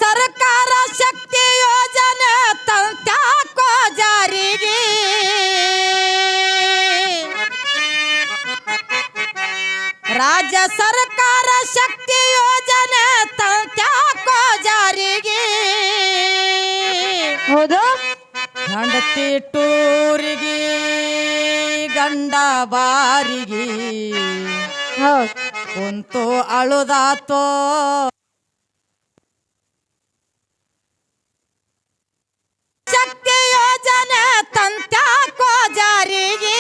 ಸರ್ಕಾರ ಶಕ್ತಿ ಯೋಜನೆ ತಂತ್ಯಾಕೋ ಜಾರಿಗೆ ರಾಜ್ಯ ಸರ್ಕಾರ ಶಕ್ತಿ ಯೋಜನೆ ತಂತ್ಯಾಕೋ ಜಾರಿಗೆ ಹೌದು ಹೆಂಡತಿ ಟೂರಿಗೆ ಗಂಡ ಬಾರಿಗೆ ಹೌದು ಕುಂತು ಅಳುದಾತೋ ಶಕ್ತಿ ಯೋಜನೆ ತಂತ್ಯಾಕೋ ಜಾರಿಗೆ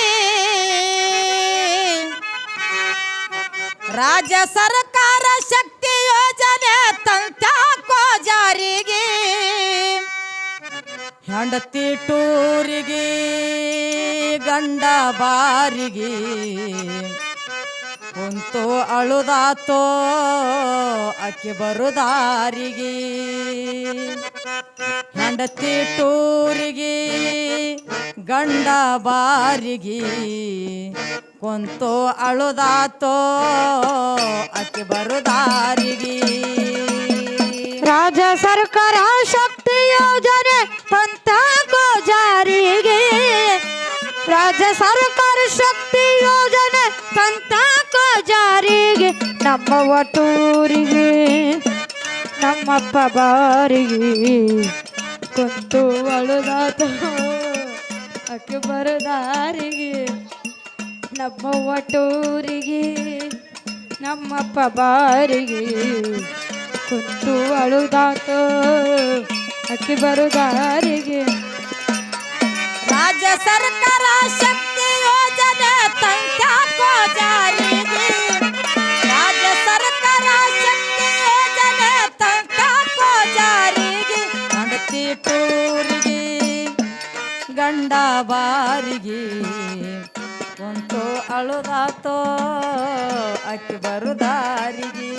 ರಾಜ್ಯ ಸರ್ಕಾರ ಶಕ್ತಿ ಯೋಜನೆ ತಂತ್ಯಾಕೋ ಜಾರಿಗೆ ಹೆಂಡತಿ ಟೂರಿಗೆ ಗಂಡ ಬಾರಿಗೆ ಕುಂತು ಅಳುದಾತೋ ಅಕ್ಕಿ ಬರುದಾರಿಗೆ ಹೆಂಡತಿ ಟೂರಿಗೆ ಗಂಡ ಬಾರಿಗೆ ಕುಂತು ಅಳುದಾತೋ ಅಕ್ಕಿ ಬರುದಾರಿಗೆ ರಾಜ್ಯ ಸರ್ಕಾರ ಶಕ್ತಿ ಯೋಜನೆ ತಂತ್ಯಾಕೋ ಜಾರಿಗೆ ರಾಜ್ಯ ಸರ್ಕಾರ ಶಕ್ತಿ ಯೋಜನೆ ತಂತ್ಯಾಕೋ ಜಾರಿಗೆ ನಮ್ಮ ಒಟೂರಿಗೆ ನಮ್ಮಪ್ಪ ಬಾರಿಗೆ ಕುಂತು ಅಳುದಾತ ಅಕ್ಕಿ ಬರದಾರಿಗೆ ನಮ್ಮ ಒಟೂರಿಗೆ ನಮ್ಮಪ್ಪ ಬಾರಿಗೆ ಕುಂತು ಅಳುದಾತ ಅಕ್ಕಿ ಬರುದಾರಿಗೆ ರಾಜ್ಯ ಸರ್ಕಾರ ಶಕ್ತಿ ಯೋಜನೆ ತಂತ್ಯಾಕೋ ಜಾರಿಗೆ ರಾಜ್ಯ ಸರ್ಕಾರ ಶಕ್ತಿ ಯೋಜನೆ ತಂತ್ಯಾಕೋ ಜಾರಿಗೆ ಹೆಂಡತಿ ಟೂರಿಗೆ ಗಂಡ ಬಾರಿಗೆ ಕುಂತು ಅಳುದಾತೋ ಅಕ್ಕಿ ಬರುದಾರಿಗೆ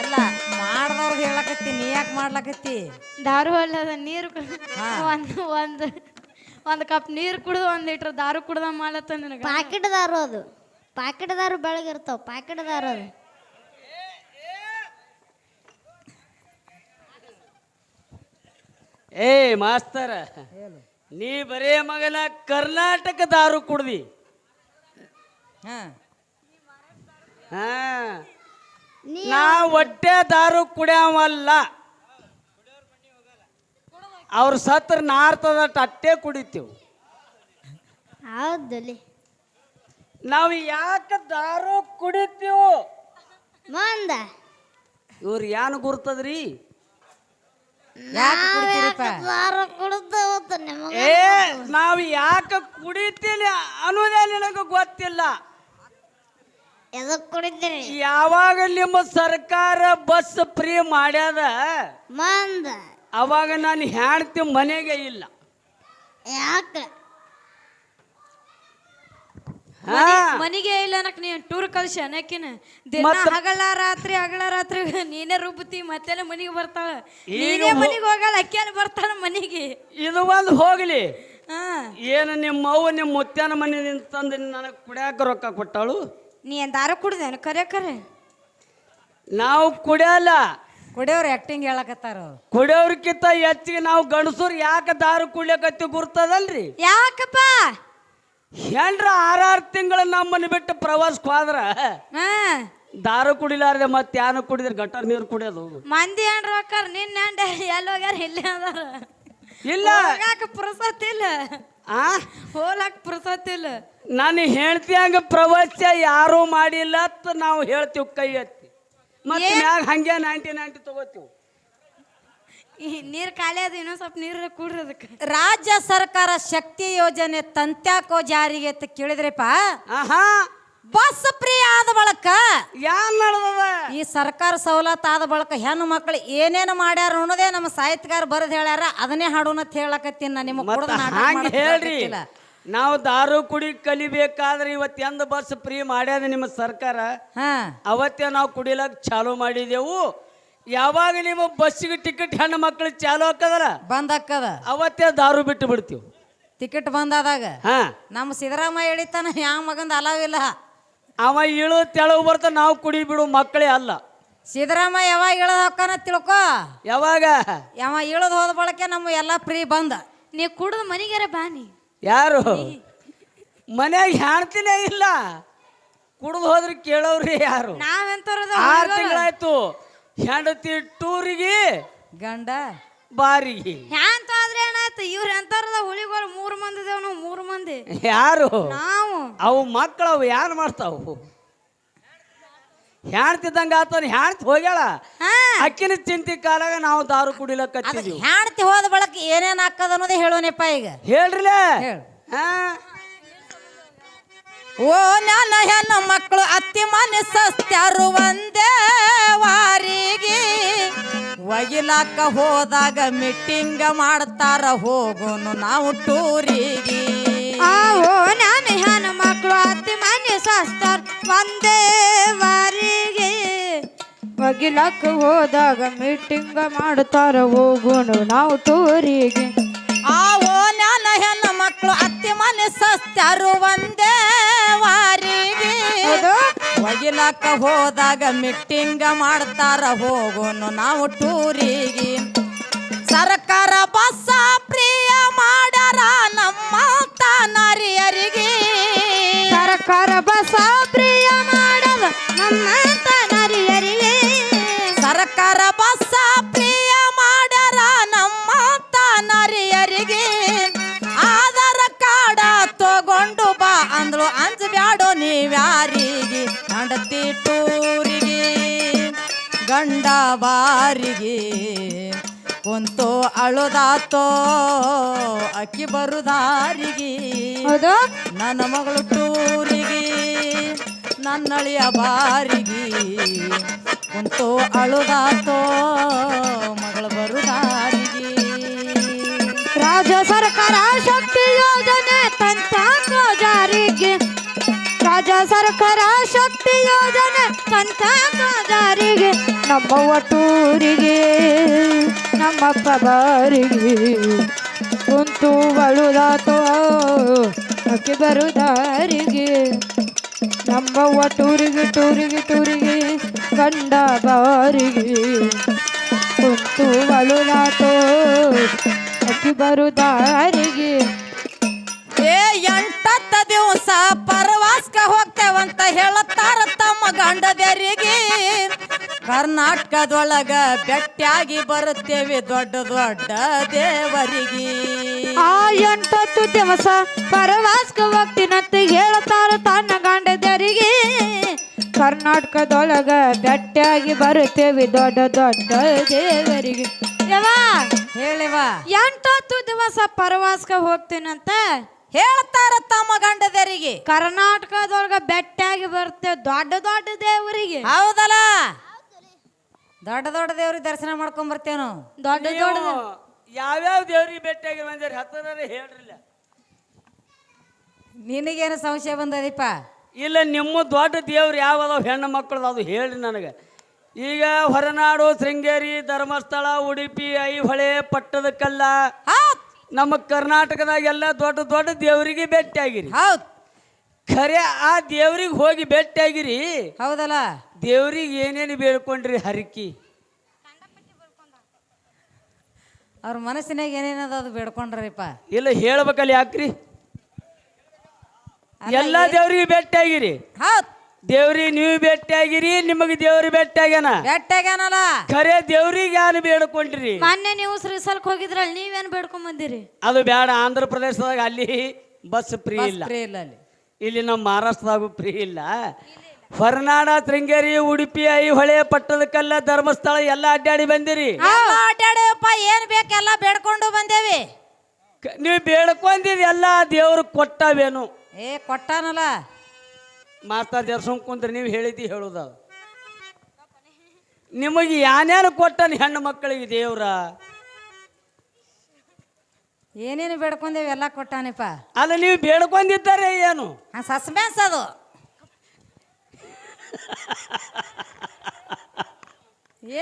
ಅಲ್ಲ ಮಾಡ್ದವ್ರಿಗೆ ಹೇಳಕತ್ತಿ ನೀ ಯಾಕೆ ಮಾಡ್ಲಕತ್ತಿ ದಾರು ಅಲ್ಲದ ನೀರು ಒಂದು ಕಪ್ ನೀರು ಕುಡ್ದು 1 ಲೀಟರ್ ದಾರು ಕುಡ್ದ ಮಾಡತ್ತ ನನಗೆ ಪಾಕೆಟ್ ದಾರು ಅದು ಪಾಕೆಟ್ ದಾರು ಬೆಳಗಿರ್ತಾವ ಪಾಕೆಟ್ ದಾರು ಅದು ಏ ಮಾಸ್ತರ ನೀ ಬರೇ ಮಗನ ಕರ್ನಾಟಕ ದಾರು ಕುಡ್ದಿ ಹಾ ನಾ ಹೊಟ್ಟೆ ದಾರು ಕುಡಿಯವಲ್ಲ ಅವ್ರ ಸತ್ರ ನಾರ್ತದ ಅಟ್ಟೆ ಕುಡಿತೀವಿ ಹೌದಲ್ಲಿ ನಾವು ಯಾಕೆ ದಾರು ಕುಡಿತೀವಿ ಮಂದ ಇವ್ರು ಏನು ಗುರ್ತದ್ರಿ ದಾರು ಕುಡ್ದು ನಿಮಗೆ ಏ ನಾವು ಯಾಕೆ ಕುಡಿತೀವಿ ಅನ್ನೋದೇ ನಿನಗೆ ಗೊತ್ತಿಲ್ಲ ಎದಕ್ ಕುಡಿತೀರಿ ಯಾವಾಗ ನಿಮ್ಮ ಸರ್ಕಾರ ಬಸ್ ಫ್ರೀ ಮಾಡ್ಯಾದ ಮಂದ ಅವಾಗ ನಾನು ಹೆಣ್ತಿ ಮನೆಗೆ ಇಲ್ಲ ಯಾಕೆ ಮನಿಗೆ ಇಲ್ಲ ಅನ್ನಕ್ ನೀನ್ ಟೂರ್ ಕಳ್ಸಿ ಅನ್ನಕಿನ ದಿನ ಹಗಲ ರಾತ್ರಿ ನೀನೇ ರುಬ್ಬತಿ ಮತ್ತೆಲ್ಲ ಮನಿಗೆ ಬರ್ತಾಳ ನೀನೇ ಮನಿಗೆ ಹೋಗಲ್ಲ ಅಕ್ಕಿಯನ್ನ ಬರ್ತಾಳ ಮನಿಗೆ ಇದು ಒಂದು ಹೋಗ್ಲಿ ಹಾ ಏನು ನಿಮ್ಮ ಅವ್ವ ನಿಮ್ಮ ಮುತ್ಯಾನ ಮನೆಯಿಂದ ತಂದು ನನಗೆ ಕುಡಿಯಾಕ ರೊಕ್ಕ ಕೊಟ್ಟಾಳು ನೀ ಏನ್ ದಾರು ಕುಡ್ದೇನು ಕರೆ ನಾವು ಕುಡಿಯಲ್ಲ ಕುಡಿಯೋರು ಆಕ್ಟಿಂಗ್ ಹೇಳಕತ್ತಾರ ಕುಡಿಯೋರ್ಕಿಂತ ಹೆಚ್ಚಿಗೆ ನಾವು ಗಂಡಸರು ಯಾಕೆ ದಾರು ಕುಡಿಯಕತ್ತಿ ಗುರ್ತದಲ್ರಿ ಯಾಕಪ್ಪ ಹೆಂಡ್ರ 6 ತಿಂಗಳು ನಮ್ಮನ್ನ ಬಿಟ್ಟು ಪ್ರವಾಸಕ್ಕೆ ಹೋದ್ರ ಹಾ ದಾರು ಕುಡಿಲಾರ್ದೆ ಮತ್ತೆ ಯಾನು ಕುಡಿದ್ರೆ ಗಟರ್ ನೀರು ಕುಡಿಯೋದು ಮಂದಿ ಏನ್ರ ಹೋಗ್ತಾರ ನಿನ್ನ ಹೆಂಡ ಎಲ್ಲಿ ಹೋಗ್ಯಾರ ಇಲ್ಲೇ ಅದಾರ ಇಲ್ಲ ಹೋಗಾಕ ಪುರುಸತ್ ಇಲ್ಲ ಆ ಹೋಲಾಕ ಪುರುಸತ್ ಇಲ್ಲ ನಾನು ಹೇಳ್ತಿಯಂಗ ಪ್ರವಾಸ ಯಾರೂ ಮಾಡಿಲ್ಲ ಅಂತ ನಾವು ಹೇಳ್ತೀವಿ ಕೈ ಎತ್ತಿ ಮತ್ತೆ ಮ್ಯಾಗ ಹಂಗೆ 90 ತಗೋತೀವಿ ನೀರು ಖಾಲಿ ಅದು ಇನ್ನೊಂದು ಸ್ವಲ್ಪ ನೀರು ಕೂಡ್ರಿ ಅದಕ್ಕೆ ರಾಜ್ಯ ಸರ್ಕಾರ ಶಕ್ತಿ ಯೋಜನೆ ತಂತ್ಯಾಕೋ ಜಾರಿಗೆ ಅಂತ ಕೇಳಿದ್ರಪ್ಪ ಆಹಾ ಬಸ್ ಫ್ರೀ ಆದ ಬಳಕ ಯಾನ್ ನಡೆದದ ಈ ಸರ್ಕಾರ ಸವಲತ್ತು ಆದ ಬಳಕ ಹೆಣ್ಣು ಮಕ್ಕಳು ಏನೇನು ಮಾಡ್ಯಾರ ಅನ್ನೋದೇ ನಮ್ಮ ಸಾಹಿತ್ಯಗಾರ ಬರೆದು ಹೇಳ್ಯಾರ ಅದನ್ನೇ ಹಾಡೋಣ ಅಂತ ಹೇಳಕತ್ತೀನಿ ನಾ ನಿಮಗೆ ಮತ್ತ ಹಂಗೆ ಹೇಳ್ರಿ ನಾವು ದಾರು ಕುಡಿ ಕಲಿಬೇಕಾದ್ರೆ ಇವತ್ತು ಎಂದ ಬಸ್ ಫ್ರೀ ಮಾಡ್ಯಾದ ನಿಮ್ಮ ಸರ್ಕಾರ ಅವತ್ತೇ ನಾವು ಕುಡಿಲಕ್ ಚಾಲು ಮಾಡಿದೆವು ಯಾವಾಗ ನೀವು ಬಸ್ಸಿಗೆ ಟಿಕೆಟ್ ಹೆಣ್ಣು ಮಕ್ಕಳು ಚಾಲು ಹಾಕದಲ್ಲ ಬಂದಕ್ಕದ ಅವತ್ತೇ ದಾರು ಬಿಟ್ಟು ಬಿಡ್ತೀವಿ ಟಿಕೆಟ್ ಬಂದಾದಾಗ ನಮ್ಮ ಸಿದ್ದರಾಮಯ್ಯ ಹೇಳಿತಾನ ಯಾವ ಮಗಂದ ಅಲಾವಿಲ್ಲ ಅವ ಇಳು ತೆಳವು ಬರ್ತ ನಾವು ಕುಡಿ ಬಿಡು ಮಕ್ಕಳೇ ಅಲ್ಲ ಸಿದ್ದರಾಮ ಯಾವಾಗ ಇಳದ್ ಹೋಗ್ತಾನ ತಿಳ್ಕೊ. ಯಾವಾಗ ಯಾವ ಇಳದ್ ಹೋದ ಬಳಕೆ ನಮ್ಮ ಎಲ್ಲ ಫ್ರೀ ಬಂದ. ನೀ ಕುಡ್ದು ಮನಿಗಾರ ಬಾನಿ. ಯಾರು ಮನ್ಯಾಗ ಹೆಣ್ತಿನೇ ಇಲ್ಲ, ಕುಡ್ದು ಹೋದ್ರೆ ಕೇಳೋರಿ ಯಾರು? ನಾವೆಂತರದ 6 ತಿಂಗಳಾಯ್ತು ಹೆಂಡತಿ ಟೂರಿಗೆ ಗಂಡ ಬಾರಿಗೆ. ಹ್ಯಾಂತ ಆದ್ರೆ ಏನಾಯ್ತು? ಇವ್ರ ಎಂತಾರದ ಹುಳಿಗಳು 3 ಮಂದಿ ಇದೇವ್ ನಾವು 3 ಮಂದಿ. ಯಾರು ನಾವು ಅವು ಮಕ್ಕಳು ಅವು ಯಾರು ಮಾಡ್ತಾವು? ಹೆಣ್ತಿದ್ದಂಗ ಆತನ ಹೆಣ್ತಿ ಹೋಗ್ಯಾಳ, ಹಾ ಅಕ್ಕಿನ ಚಿಂತಿ ಕಾಲಾಗ ನಾವು ದಾರು ಅದು ಕುಡಿಲಕತ್ತಿದ್ವಿ. ಹೆಣ್ತಿ ಹೋದ ಬಳಕ ಏನೇನ್ ಹಾಕದ ಅನ್ನೋದೇ ಹೇಳೋನಪ್ಪ ಈಗ. ಹೇಳ್ರಿಲೇ ಹೇಳು. ಹಾ ಓ ನನ್ನ ಹೆಣ್ಣು ಮಕ್ಕಳು ಅತ್ತಿ ಮನೆ ಸಸ್ತ್ಯಾರು ಒಂದೇ ವಾರಿಗೆ ಒಗಿಲಾಕ ಹೋದಾಗ ಮೀಟಿಂಗ್ ಮಾಡ್ತಾರ ಹೋಗೋನು ನಾವು ಟೂರಿಗೆ. ಆವೋ ನಾನು ಹೆಣ್ಣು ಮಕ್ಕಳು ಅತ್ತಿ ಮನೆ ಸಸ್ತಾರ ಒಂದೇ ವಾರಿಗೆ ಒಗಿಲಕ್ಕ ಹೋದಾಗ ಮೀಟಿಂಗ್ ಮಾಡ್ತಾರ ಹೋಗೋಣ ನಾವು ಟೂರಿಗೆ. ಆವೋ ನನ್ನ ಹೆಣ್ಣು ಮಕ್ಕಳು ಅತ್ತಿ ಮನೆ ಸಸ್ತ್ಯಾರು ಒಂದೇ ವಾರಿಗೆ ಒಗಿಲಾಕ ಹೋದಾಗ ಮೀಟಿಂಗ್ ಮಾಡ್ತಾರ ಹೋಗೋನು ನಾವು ಟೂರಿಗೆ. ಸರ್ಕಾರ ಬಸ್ಸ ಪ್ರಿಯ ಮಾಡ್ಯಾರ ನಮ್ಮ ತಾನರಿಯರಿಗೆ. ಸರ್ಕಾರ ಬಸ ಪ್ರಿಯ ಮಾಡದ ನಮ್ಮ ತನರಿಯರಿಗೆ. ಸರ್ಕಾರ ಬಸ್ಸ ಪ್ರಿಯ ಮಾಡ್ಯಾರ ನಮ್ಮ ತಾನರಿಯರಿಗೆ. ಆಧಾರ ಕಾರ್ಡ ತಗೊಂಡು ಬಾ ಅಂದ್ಲು ಅಂಜಬ್ಯಾಡೋ ನೀವ್ಯಾರಿಗೆ. ಹೆಂಡತಿ ಟೂರಿಗೆ ಗಂಡ ಬಾರಿಗೆ ಕುಂತು ಅಳುದಾತೋ ಅಕ್ಕಿ ಬರುದಾರಿಗೆ. ಹೌದು ನನ್ನ ಮಗಳು ಟೂರಿಗೆ ನನ್ನಳಿಯ ಬಾರಿಗೆ ಕುಂತು ಅಳುದಾತೋ ಮಗಳು ಬರುದಾರಿಗೆ. ರಾಜ್ಯ ಸರ್ಕಾರ ಶಕ್ತಿ ಯೋಜನೆ ತಂತಾಕೋ ಜಾರಿಗೆ. ರಾಜ್ಯ ಸರ್ಕಾರ ಶಕ್ತಿ ಯೋಜನೆ ತಂತಾಕೋ ಜಾರಿಗೆ. ನಮ್ಮವ್ವ ಟೂರಿಗೆ ನಮ್ಮಪ್ಪ ಬಾರಿಗೆ ಕುಂತು ಬಳುದಾತೋ ಅಕ್ಕಿ ಬರುದಾರಿಗೆ. ನಮ್ಮವ್ವ ಟೂರಿಗೆ ಟೂರಿಗೆ ಟೂರಿಗೆ ಗಂಡ ಬಾರಿಗೆ ಕುಂತು ಬಳುದಾತೋ ಅಕ್ಕಿ ಬರುದಾರಿಗೆ. ಏ 8 ದಿವಸ ಪರವಾಸ್ಕ ಹೋಗ್ತೇವಂತ ಹೇಳತ್ತಾರ ತಮ್ಮ ಗಂಡದರಿಗೆ. ಕರ್ನಾಟಕದೊಳಗ ಬೆಟ್ಟಾಗಿ ಬರುತ್ತೇವೆ ದೊಡ್ಡ ದೊಡ್ಡ ದೇವರಿಗೆ. ಆ 8 ದಿವಸ ಪರವಾಸ್ಕ ಹೋಗ್ತೀನಂತ ಹೇಳ್ತಾರ ತನ್ನ ಗಂಡದರಿಗೆ. ಕರ್ನಾಟಕದೊಳಗ ಬೆಟ್ಟಾಗಿ ಬರುತ್ತೇವೆ ದೊಡ್ಡ ದೊಡ್ಡ ದೇವರಿಗೆ. ಹೇಳಿವ 8 ದಿವಸ ಪರವಾಸ್ಕ ಹೋಗ್ತೀನಂತ ಹೇಳ್ತಾರ ತಮ್ಮ ಗಂಡದರಿಗೆ. ಕರ್ನಾಟಕದೊಳಗ ಬೆಟ್ಟಾಗಿ ಬರ್ತೇವೆ ದೊಡ್ಡ ದೊಡ್ಡ ದೇವರಿಗೆ. ಹೌದಲ್ಲ, ದೊಡ್ಡ ದೊಡ್ಡ ದೇವ್ರಿಗೆ ದರ್ಶನ ಮಾಡ್ಕೊಂಡ್ ಬರ್ತೇವ ನಾವು. ದೊಡ್ಡ ದೊಡ್ಡ ಯಾವ್ಯಾವ ದೇವ್ರಿಗೆ ಭೇಟಿಯಾಗಿ ಬಂದಿರಿ ಹತ್ತನೇ ಹೇಳ್ರಿಲ್ಲ. ನಿನಗೇನು ಸಂಶಯ ಬಂದದೀಪ? ಇಲ್ಲ, ನಿಮ್ಮ ದೊಡ್ಡ ದೇವ್ರು ಯಾವದಾವ ಹೆಣ್ಣು ಮಕ್ಕಳು ಅದು ಹೇಳ್ರಿ ನನಗೆ. ಈಗ ಹೊರನಾಡು, ಶೃಂಗೇರಿ, ಧರ್ಮಸ್ಥಳ, ಉಡುಪಿ, ಐಹೊಳೆ, ಪಟ್ಟದಕಲ್ಲ, ನಮ್ಮ ಕರ್ನಾಟಕದಾಗ ಎಲ್ಲ ದೊಡ್ಡ ದೊಡ್ಡ ದೇವರಿಗೆ ಭೇಟಿಯಾಗಿರಿ. ಹೌದ್, ಖರೆ ಆ ದೇವ್ರಿಗೆ ಹೋಗಿ ಭೇಟಿಯಾಗಿರಿ. ಹೌದಲ್ಲ, ದೇವ್ರಿಗೆ ಏನೇನು ಬೇಡ್ಕೊಂಡ್ರಿ ಹರಕಿ? ಅವ್ರ ಮನಸ್ಸಿನಾಗ ಏನೇನದ ಅದು ಬೇಡ್ಕೊಂಡ್ರಿಪ್ಪ. ಇಲ್ಲ ಹೇಳ್ಬೇಕಲ್ಲ, ಯಾಕ್ರಿ? ಎಲ್ಲ ದೇವ್ರಿಗೆ ಭೇಟಿಯಾಗಿರಿ. ಹೌದ್, ದೇವ್ರಿಗೆ ನೀವು ಭೇಟಿಯಾಗಿರಿ, ನಿಮಗೆ ದೇವ್ರಿಗೆ ಭೇಟಿಯಾಗ್ಯಾನ. ಬೆಟ್ಟಾಗ್ಯಾನಲ್ಲ, ಖರೆ ದೇವ್ರಿಗೆ ಏನು ಬೇಡ್ಕೊಂಡ್ರಿ? ಮೊನ್ನೆ ನೀವು ಶ್ರೀಸಲ್ಕ್ ಹೋಗಿದ್ರಲ್ಲ, ನೀವೇನ್ ಬೇಡ್ಕೊಂಡ್ ಬಂದಿರಿ? ಅದು ಬೇಡ. ಆಂಧ್ರ ಪ್ರದೇಶದಾಗ ಅಲ್ಲಿ ಬಸ್ ಫ್ರೀ ಇಲ್ಲ, ಇಲ್ಲ ಅಲ್ಲಿ. ಇಲ್ಲಿ ನಮ್ಮ ಮಹಾರಾಷ್ಟ್ರದಾಗೂ ಫ್ರೀ ಇಲ್ಲ. ಹೊರನಾಡ, ಶೃಂಗೇರಿ, ಉಡುಪಿ, ಐಹೊಳೆ, ಪಟ್ಟದಕಲ್ಲ, ಧರ್ಮಸ್ಥಳ ಎಲ್ಲ ಅಡ್ಡಾಡಿ ಬಂದಿರಿ. ಅಡ್ಡಾಡಪ್ಪ, ಏನ್ ಬೇಕೆಲ್ಲ ಬೇಡ್ಕೊಂಡು ಬಂದೇವಿ. ನೀವು ಬೇಡ್ಕೊಂಡಿರಿ ಎಲ್ಲ ದೇವ್ರು ಕೊಟ್ಟವೇನು? ಏ ಕೊಟ್ಟಾನಲ್ಲ, ಮಾಸ್ಟರ್ ದೇವ್ರ ಕುಂತ್ರೆ ನೀವು ಹೇಳಿದ್ದಿ ಹೇಳುದ. ನಿಮಗೆ ಯಾನೇನು ಕೊಟ್ಟನ ಹೆಣ್ಣು ಮಕ್ಕಳಿಗೆ ದೇವ್ರ? ಏನೇನು ಬೇಡ್ಕೊಂಡೇವಿ ಎಲ್ಲ ಕೊಟ್ಟಾನಿಪ್ಪ. ಅಲ್ಲ, ನೀವು ಬೇಡ್ಕೊಂಡಿದ್ದಾರೆ ಏನು? ಸಸ್ಪೆನ್ಸ್ ಅದು.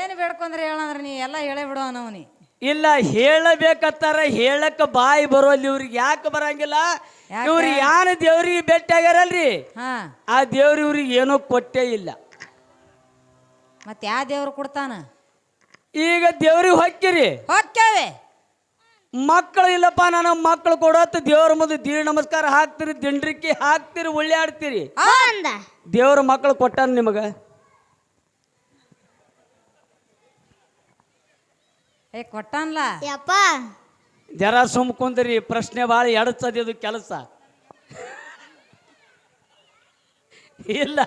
ಏನು ಬೇಡ್ಕೊಂಡ್ರೆ ಹೇಳಂದ್ರೆ ನೀ ಎಲ್ಲ ಹೇಳೇ ಬಿಡೋ ನವನಿ. ಇಲ್ಲ, ಹೇಳಬೇಕತ್ತಾರ, ಹೇಳಕ್ಕ ಬಾಯಿ ಬರೋಲ್ಲ ಇವ್ರಿಗೆ. ಯಾಕೆ ಬರಂಗಿಲ್ಲ? ಇವ್ರು ಯಾನ ದೇವ್ರಿಗೆ ಭೇಟಿ ಆಗ್ಯಾರಲ್ರಿ, ಆ ದೇವ್ರ ಇವ್ರಿಗೆ ಏನೋ ಕೊಟ್ಟೇ ಇಲ್ಲ. ಮತ್ತೆ ಯಾವ ದೇವ್ರು ಕೊಡ್ತಾನ? ಈಗ ದೇವ್ರಿಗೆ ಹೊಕ್ಕಿರಿ, ಹೊಕ್ಕೇವೆ. ಮಕ್ಕಳು ಇಲ್ಲಪ್ಪ ನನ್ನ ಮಕ್ಕಳು ಕೊಡತ್ತ ದೇವ್ರ ಮುಂದೆ ದೀರ್ ನಮಸ್ಕಾರ ಹಾಕ್ತಿರಿ, ದಿಂಡ್ರಿಕ್ಕಿ ಹಾಕ್ತಿರಿ, ಉಳ್ಳಾಡ್ತೀರಿ. ಅಂದ ದೇವ್ರ ಮಕ್ಕಳು ಕೊಟ್ಟಾನ ನಿಮಗ? ಕೊಟ್ಟಾನ್ಲ. ಯಪ್ಪ ಜರ ಸುಮ್ ಕುಂದ್ರಿ, ಪ್ರಶ್ನೆ ಭಾಳ ಎಡಚದಿದು ಕೆಲಸ ಇಲ್ಲ.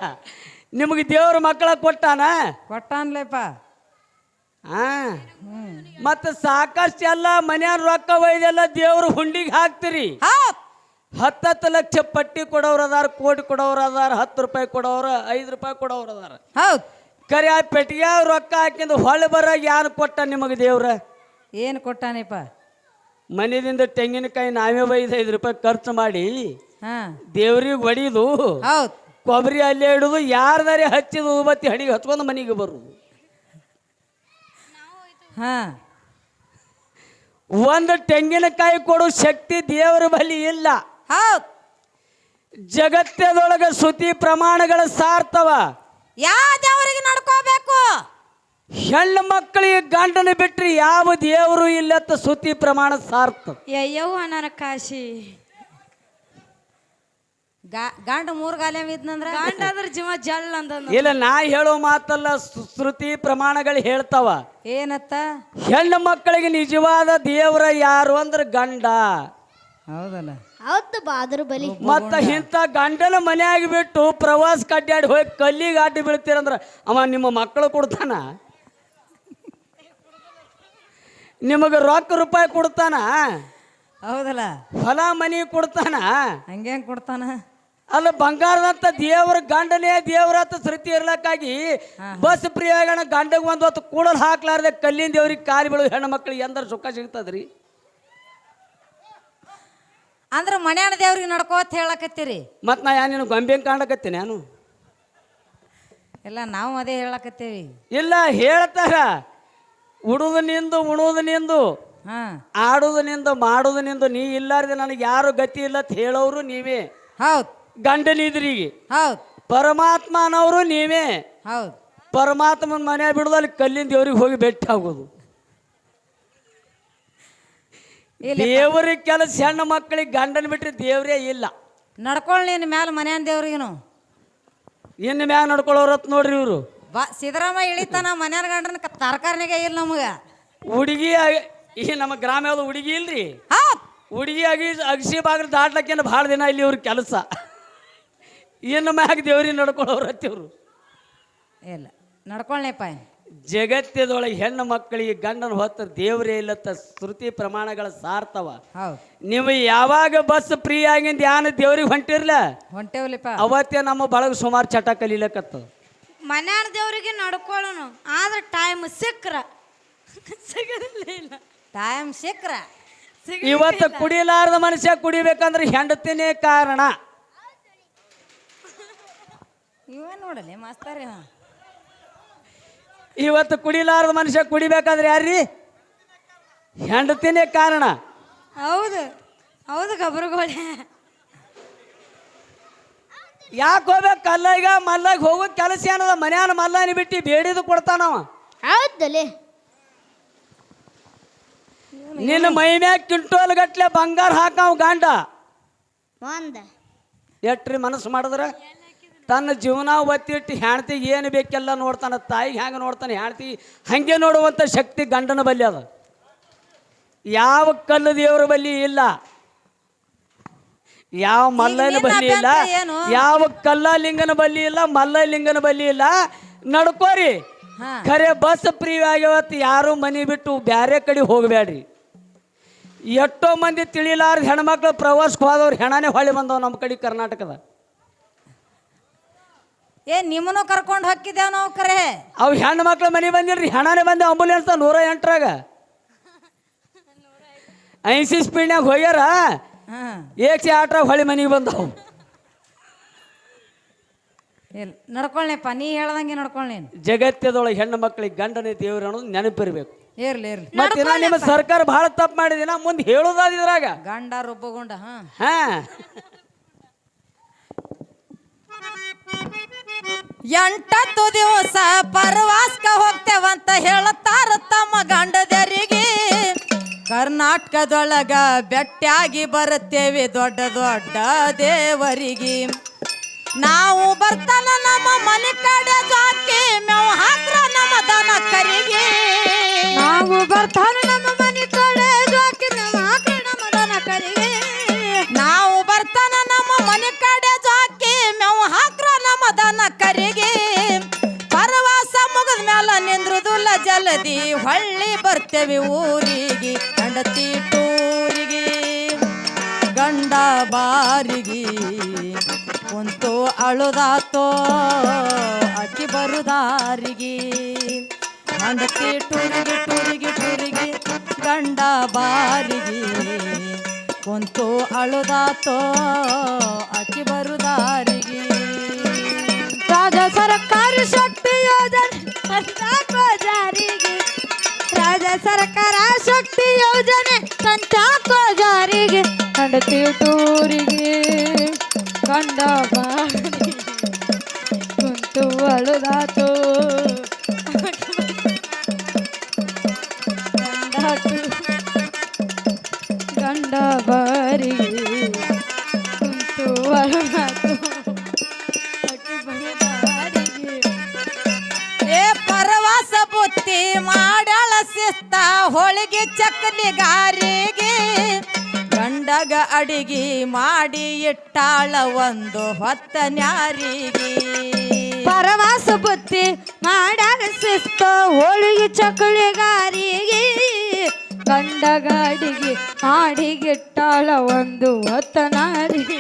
ನಿಮಗೆ ದೇವ್ರ ಮಕ್ಕಳ ಕೊಟ್ಟಾನ? ಕೊಟ್ಟಾನ್ಲೇಪ. ಹಾ, ಮತ್ತೆ ಸಾಕಷ್ಟು ಎಲ್ಲ ಮನ್ಯಾನ ರೊಕ್ಕ ಒಯ್ದೆಲ್ಲ ದೇವ್ರ ಹುಂಡಿಗೆ ಹಾಕ್ತಿರಿ. 10 ಲಕ್ಷ ಪಟ್ಟಿ ಕೊಡೋರು ಅದಾರ, ಕೋಟಿ ಕೊಡೋರು ಅದಾರ, 10 ರೂಪಾಯಿ ಕೊಡೋರು, 5 ರೂಪಾಯಿ ಕೊಡೋರು ಅದಾರ. ಹೌದು. ಕರೆ ಆ ಪೆಟ್ಟಿಗೆ ರೊಕ್ಕ ಹಾಕಿಂದ ಹೊಳೆ ಬರಾಗ ಯಾರು ಕೊಟ್ಟ ನಿಮಗೆ ದೇವ್ರ? ಏನು ಕೊಟ್ಟಾನಿಪ್ಪ? ಮನೆಯಿಂದ ತೆಂಗಿನಕಾಯಿ ನಾವೇ 5 ರೂಪಾಯಿ ಖರ್ಚು ಮಾಡಿ ಹಾ ದೇವ್ರಿಗೆ ಹೊಡಿದು, ಹೌದು, ಕೊಬ್ಬರಿ ಅಲ್ಲೇ ಇಡುದು, ಯಾರ್ದಾರೆ ಹಚ್ಚಿದ ಉಬತ್ತಿ ಹಣಿಗೆ ಹಚ್ಕೊಂಡು ಮನೆಗೆ ಬರುದು. ಹಾ ಒಂದು ತೆಂಗಿನಕಾಯಿ ಕೊಡೋ ಶಕ್ತಿ ದೇವರ ಬಳಿ ಇಲ್ಲ. ಹೌದು. ಜಗತ್ತದೊಳಗ ಶ್ರುತಿ ಪ್ರಮಾಣಗಳ ಸಾರ್ತವ. ಯಾವ ದೇವರಿಗೆ ನಡ್ಕೋಬೇಕು? ಹೆಣ್ಣು ಮಕ್ಕಳಿಗೆ ಗಂಡನ ಬಿಟ್ರಿ ಯಾವ ದೇವರು ಇಲ್ಲತ್ತ ಶ್ರುತಿ ಪ್ರಮಾಣ ಸಾರ್ತವ. ಯವ್ವ ನನ್ನ ಕಾಶಿ ಗಂಡ 3 ಗಾಲೆ ಇದ್ನಂದ್ರ ಗಂಡ ಅದ್ರ ಜೀವ ಜಲ್ ಅಂದ. ಇಲ್ಲ, ನಾ ಹೇಳೋ ಮಾತಲ್ಲ, ಶ್ರುತಿ ಪ್ರಮಾಣಗಳು ಹೇಳ್ತಾವ. ಏನತ್ತ? ಹೆಣ್ಣು ಮಕ್ಕಳಿಗೆ ನಿಜವಾದ ದೇವರ ಯಾರು ಅಂದ್ರ ಗಂಡ. ಹೌದಲ್ಲ? ಹೌದು ಬಾದ್ರ ಬಲಿ. ಮತ್ತ ಇಂಥ ಗಂಡನ ಮನೆಯಾಗಿ ಬಿಟ್ಟು ಪ್ರವಾಸ ಕಡ್ಡಾಡಿ ಹೋಗಿ ಕಲ್ಲಿಗೆ ಅಡ್ಡಿ ಬೀಳ್ತೀರಂದ್ರ ಅವ ನಿಮ್ಮ ಮಕ್ಕಳು ಕೊಡ್ತಾನ? ನಿಮಗೆ ರೊಕ್ಕ ರೂಪಾಯಿ ಕೊಡ್ತಾನ? ಹೌದಲ್ಲ? ಹೊಲ ಮನಿ ಕೊಡ್ತಾನ? ಹಂಗೇನ್ ಕೊಡ್ತಾನ? ಅಲ್ಲ, ಬಂಗಾರದಂತ ದೇವ್ರ ಗಂಡನೇ ದೇವ್ರತ್ತ ಶ್ರುತಿ ಇರ್ಲಕ್ಕಾಗಿ ಬಸ್ ಪ್ರಿಯಾಗಣ ಗಂಡಗೆ ಒಂದು ಹೊತ್ತು ಕೂಡಲ್ ಹಾಕ್ಲಾರ್ದೆ ಕಲ್ಲಿನ ದೇವ್ರಿಗೆ ಕಾಲಿ ಬೀಳೋ ಹೆಣ್ಣು ಮಕ್ಕಳಿಗೆ ಎಂದ್ರ ಸುಖ ಸಿಗ್ತದ್ರಿ? ಅಂದ್ರ ಮನ್ಯಾನ ದೇವ್ರಿಗೆ ನಡ್ಕೋತ ಹೇಳಕತ್ತೀರಿ. ಮತ್ ನಾ ನೀನು ಗೊಂಬೆ ಕಾಣಕತ್ತೀನಿ ನಾನು? ಇಲ್ಲ, ನಾವು ಅದೇ ಹೇಳಕತ್ತೀವಿ. ಇಲ್ಲ, ಹೇಳ್ತಾರ ಉಡುದು ನಿಂದು, ಉಣುದು ನಿಂದು, ಹಾ ಆಡುದು ನಿಂದು, ಮಾಡುದು ನಿಂದು, ನೀ ಇಲ್ಲಾರ್ದೆ ನನಗೆ ಯಾರು ಗತಿ ಇಲ್ಲ ಅಂತ ಹೇಳೋರು ನೀವೇ. ಹೌದು ಗಂಡನಿದ್ರಿಗೆ ಹೌದು ಪರಮಾತ್ಮನವರು ನೀವೇ. ಹೌದು. ಪರಮಾತ್ಮನ ಮನೆ ಬಿಡುದಲ್ಲಿ ಕಲ್ಲಿನ ದೇವ್ರಿಗೆ ಹೋಗಿ ಭೇಟಿ ಆಗೋದು. ದೇವ್ರಿಗೆ ಕೆಲಸ ಹೆಣ್ಣು ಮಕ್ಕಳಿಗೆ ಗಂಡನ ಬಿಟ್ರೆ ದೇವ್ರೇ ಇಲ್ಲ. ನಡ್ಕೊಳ್ಳಿ ನೀನು ಮ್ಯಾಲ ಮನ್ಯಾನ ದೇವ್ರಿಗೇನು ಇನ್ನು ಮ್ಯಾಗ ನಡ್ಕೊಳ್ಳೋರತ್ ನೋಡ್ರಿ ಇವರು. ಸಿದ್ದರಾಮಯ್ಯ ಇಳಿತಾನ ಮನ್ಯಾನ ಗಂಡ್ರನ ತರಕಾರಿನಾಗ ಇಲ್ಲ ನಮಗ. ಹುಡುಗಿ ಈ ನಮ್ಮ ಗ್ರಾಮ ಯಾವ್ದು ಹುಡುಗಿ ಇಲ್ರಿ, ಹೌದು. ಹುಡುಗಿ ಅಗಸಿ ಬಾಗಿಲು ದಾಟ್ಲಕ್ಕೇನು ಭಾಳ ದಿನ ಇಲ್ಲಿ ಇವ್ರ ಕೆಲಸ. ಇನ್ನು ಮ್ಯಾಗ ದೇವ್ರಿಗೆ ನಡ್ಕೊಳ್ಳೋರತ್ ಇವ್ರು. ಇಲ್ಲ, ನಡ್ಕೊಳ್ಳಿಪ್ಪ. ಜಗತ್ತದೊಳಗೆ ಹೆಣ್ಣು ಮಕ್ಕಳಿಗೆ ಗಂಡನ ಹೊತ್ತ ದೇವರೇ ಇಲ್ಲತ್ತ ಶ್ರುತಿ ಪ್ರಮಾಣಗಳ ಸಾರ್ತವ. ಹೌದು. ನೀವು ಯಾವಾಗ ಬಸ್ ಫ್ರೀ ಆಗಿಂದ ಯಾನ ದೇವ್ರಿಗೆ ಹೊಂಟಿರ್ಲ ಹೊಂಟೇವ್ಲಿಪ್ಪ, ಅವತ್ತೇ ನಮ್ಮ ಬಳಗ ಸುಮಾರು ಚಟ ಕಲೀಲಕತ್ತ. ಮನ್ಯಾನ ದೇವ್ರಿಗೆ ನಡ್ಕೊಳ್ಳೋನು, ಆದ್ರೆ ಟೈಮ್ ಸಿಕ್ಕ್ರ ಸಿಗಲಿಲ್ಲ. ಇಲ್ಲ, ಟೈಮ್ ಸಿಕ್ರ ಇವತ್ತು ಕುಡಿಲಾರ್ದ ಮನುಷ್ಯ ಕುಡಿಬೇಕಂದ್ರೆ ಹೆಂಡತಿನೇ ಕಾರಣ. ಇವೇ ನೋಡಲಿ ಮಾಸ್ತರಿ. ಇವತ್ತು ಕುಡಿಲಾರ್ದ ಮನುಷ್ಯ ಕುಡಿಬೇಕಾದ್ರೆ ಯಾರ್ರಿ? ಹೆಂಡತಿನೇ ಕಾರಣ. ಹೌದು ಹೌದು ಗಬ್ರುಗೋಳೆ. ಯಾಕೆ ಹೋಗ್ಬೇಕು? ಕಲ್ಲಾಗ ಮಲ್ಲಾಗ ಹೋಗೋ ಕೆಲಸ ಏನದ? ಮನ್ಯಾನ ಮಲ್ಲಾನಿ ಬಿಟ್ಟು ಬೇಡಿದು ಕೊಡ್ತಾನವ. ಹೌದಲೆ ನಿನ್ನ ಮೈ ಮ್ಯಾಗ ಕ್ವಿಂಟೋಲ್ ಗಟ್ಲೆ ಬಂಗಾರ ಹಾಕಾವ ಗಂಡ. ಒಂದ ಎಟ್ರಿ ಮನಸ್ಸು ಮಾಡಿದ್ರ ತನ್ನ ಜೀವನ ಒತ್ತಿಟ್ಟು ಹೆಣ್ತಿಗೆ ಏನು ಬೇಕೆಲ್ಲ ನೋಡ್ತಾನ. ತಾಯಿಗೆ ಹೆಂಗೆ ನೋಡ್ತಾನೆ, ಹೆಣ್ತಿಗೆ ಹಂಗೆ ನೋಡುವಂಥ ಶಕ್ತಿ ಗಂಡನ ಬಲ್ಲಿ ಅದ. ಯಾವ ಕಲ್ಲು ದೇವ್ರ ಬಲ್ಲಿ ಇಲ್ಲ, ಯಾವ ಮಲ್ಲನ ಬಲ್ಲಿ ಇಲ್ಲ, ಯಾವ ಕಲ್ಲಲಿಂಗನ ಬಲ್ಲಿ ಇಲ್ಲ, ಮಲ್ಲಲಿಂಗನ ಬಲ್ಲಿ ಇಲ್ಲ. ನಡ್ಕೋರಿ. ಖರೆ ಬಸ್ ಫ್ರೀ ಆಗ್ಯವತ್ತು ಯಾರು ಮನೆ ಬಿಟ್ಟು ಬ್ಯಾರೆ ಕಡೆ ಹೋಗಬೇಡ್ರಿ. ಎಷ್ಟೋ ಮಂದಿ ತಿಳಿಲಾರ್ದ ಹೆಣ್ಮಕ್ಳು ಪ್ರವಾಸಕ್ಕೆ ಹೋದವ್ರು ಹೆಣನೇ ಹೊಳಿ ಬಂದವ್ ನಮ್ಮ ಕಡೆ ಕರ್ನಾಟಕದ. ನಿಮ್ಮನ್ನು ಕರ್ಕೊಂಡು ಹೋಗಿದ್ದೇವ್ ನಾವು. ಕರೆ ಅವು ಹೆಣ್ಣು ಮಕ್ಳ ಮನೆ ಬಂದಿಲ್ರಿ, ಹೆಣನೇ ಬಂದೆ. ಆಂಬುಲೆನ್ಸ್ 108ರಾಗ 80 ಸ್ಪೀಡ್ನಾಗ ಹೋಗ್ಯಾರ. 108ರಾಗ ಹೊಳಿ ಮನೆಗೆ ಬಂದವು. ಇಲ್ಲ, ನಡ್ಕೊಳ್ಳಿಪ್ಪ, ನೀ ಹೇಳ್ದಂಗೆ ನಡ್ಕೊಳ್ಳಿ. ಜಗತ್ತದೊಳಗೆ ಹೆಣ್ಣು ಮಕ್ಕಳಿಗೆ ಗಂಡನೇ ದೇವ್ರು ಅನ್ನೋದು ನೆನಪಿರ್ಬೇಕು. ಇರ್ಲಿ ಇರ್ಲಿ. ಮತ್ತೆ ನಿಮ್ಮ ಸರ್ಕಾರ ಬಹಳ ತಪ್ಪು ಮಾಡಿದಿನ, ಮುಂದೆ ಹೇಳೋದಾದಿದ್ರಾಗ ಗಂಡ ರುಬ್ಬಗುಂಡ. ಹಾ ಎಂಟತ್ತು ದಿವಸ ಪರವಾಸ್ಕ ಹೋಗ್ತೇವಂತ ಹೇಳತಾರ ತಮ್ಮ ಗಂಡದರಿಗೆ. ಕರ್ನಾಟಕದೊಳಗ ಬೆಟ್ಟಾಗಿ ಬರುತ್ತೇವೆ ದೊಡ್ಡ ದೊಡ್ಡ ದೇವರಿಗೆ. ನಾವು ಬರ್ತಾನ ನಮ್ಮ ಮನೆ ಕಡೆ ಜಾಕಿ ಮೇವು ಹಾಕ್ರ ನಮ್ಮ ದನ ಕರಿಗೆ. ನಾವು ಬರ್ತಾನ ನಮ್ಮ ಮನೆ ಕಡೆ ಜಾಕಿ ಮೇವು ಹಾಕ್ರ ನಮ್ಮ ದನ ಕರಿಗೆ. ನಾವು ಬರ್ತಾನ ನಮ್ಮ ಮನೆ ಕಡೆ ಜಾಕಿ ಮೇವು ಹಾಕ್ರ ನಮ್ಮ ದನ ಕರಿಗೆ. ಪರವಾಸ ಮುಗಿದ ಮ್ಯಾಲ ನಿಂದ್ರುದುಲ್ಲ ಜಲದಿ ಹೊಳ್ಳಿ ಬರ್ತೇವೆ ಊರಿಗೆ. ಹೆಂಡತಿ ಟೂರಿಗೆ ಗಂಡ ಬಾರಿಗೆ ಕುಂತು ಅಳುದಾತೋ ಅಕ್ಕಿ ಬರುದಾರಿಗೆ. ಹೆಂಡತಿ ಟೂರಿಗೆ ಟೂರಿಗೆ ಟೂರಿಗೆ ಗಂಡ ಬಾರಿಗೆ ಕುಂತು ಅಳುದಾತೋ ಅಕ್ಕಿ ಬರುದಾರಿಗೆ. ರಾಜ್ಯ ಸರ್ಕಾರ ಶಕ್ತಿ ಯೋಜನೆ ತಂತಾಕೋ ಜಾರಿಗೆ. ರಾಜ್ಯ ಸರ್ಕಾರ ಶಕ್ತಿ ಯೋಜನೆ ತಂತಾಕೋ ಜಾರಿಗೆ. ಹೆಂಡತಿ ಟೂರಿಗೆ ಗಂಡ ಬಾರಿಗೆ ಕುಂತು ಅಳುದಾತೋ ಗಂಡ ಬಾರಿಗೆ ಕುಂತು ಅಳುದಾತೋ ಅಕ್ಕಿ ಬರುದಾರಿಗೆ. ಏ ಪರವಾಸ ಬುತ್ತಿ ಮಾಡಳ ಶಿಸ್ತ ಹೋಳಿಗೆ ಚಕ್ಕಲಿಗಾರಿಗೆ. ಗಂಡಗ ಅಡಿಗೆ ಮಾಡಿ ಇಟ್ಟಾಳ ಒಂದು ಹೊತ್ತ ನ್ಯಾರಿಗೆ. ಪರವಾಸ ಬುತ್ತಿ ಮಾಡಾಗ ಶಿಸ್ತ ಹೋಳಿಗೆ ಚಕ್ಕಳಿಗಾರಿಗೆ. ಗಂಡಗ ಅಡಿಗೆ ಮಾಡಿಗಿಟ್ಟಾಳ ಒಂದು ಹೊತ್ತ ನಾರಿಗೆ.